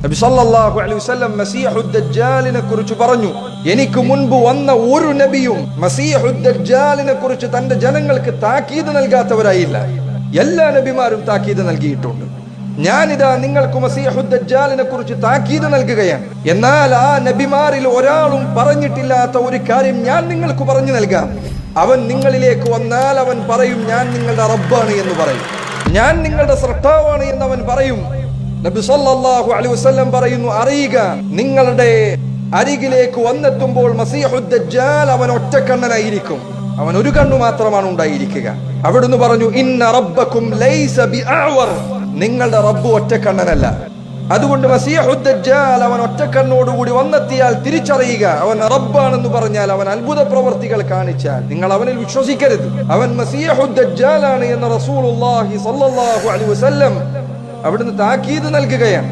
നബി സല്ലല്ലാഹു അലൈഹി വസല്ലം മസീഹുദ് ദജ്ജാലിനെ കുറിച്ച് പറഞ്ഞു, എനിക്ക് മുൻപ് വന്ന ഒരു നബിയും മസീഹുദ് ദജ്ജാലിനെ കുറിച്ച് തന്റെ ജനങ്ങൾക്ക് താക്കീത് നൽകാത്തവരായില്ല. എല്ലാ നബിമാരും താക്കീത് നൽകിയിട്ടുണ്ട്. ഞാനിതാ നിങ്ങൾക്ക് മസീഹുദ് ദജ്ജാലിനെ കുറിച്ച് താക്കീത് നൽകുകയാണ്. എന്നാൽ ആ നബിമാരിൽ ഒരാളും പറഞ്ഞിട്ടില്ലാത്ത ഒരു കാര്യം ഞാൻ നിങ്ങൾക്ക് പറഞ്ഞു നൽകാം. അവൻ നിങ്ങളിലേക്ക് വന്നാൽ അവൻ പറയും, ഞാൻ നിങ്ങളുടെ റബ്ബാണ് എന്ന് പറയും, ഞാൻ നിങ്ങളുടെ സൃഷ്ടാവാണ് എന്ന് അവൻ പറയും. നബി സല്ലല്ലാഹു അലൈഹി വസല്ലം പറയുന്നു, അറിയുക, നിങ്ങളുടെ അരികിലേക്ക് വന്നെത്തുമ്പോൾ മസീഹുദ് ദജ്ജാൽ അവൻ ഒറ്റക്കണ്ണനായിരിക്കും, അവൻ ഒരു കണ്ണു മാത്രമാണ് ഉണ്ടായിരിക്കുക. അവിടുന്ന് പറഞ്ഞു, ഇന്ന റബ്ബക്കും ലൈസ ബിഅഅവർ, നിങ്ങളുടെ റബ്ബ് ഒറ്റക്കണ്ണനല്ല. അതുകൊണ്ട് മസീഹുദ് ദജ്ജാൽ അവൻ ഒറ്റക്കണ്ണോടുകൂടി വന്നെത്തിയാൽ തിരിച്ചറിയുക, അവൻ റബ്ബാണെന്ന് പറഞ്ഞാൽ, അവൻ അത്ഭുത പ്രവർത്തികൾ കാണിച്ചാൽ നിങ്ങൾ അവനിൽ വിശ്വസിക്കരുത്. അവൻ മസീഹുദ് ദജ്ജാലാണ് എന്ന് റസൂലുള്ളാഹി സ്വല്ലല്ലാഹു അലൈഹി വസല്ലം അവിടുന്ന് താക്കീത് നൽകുകയാണ്.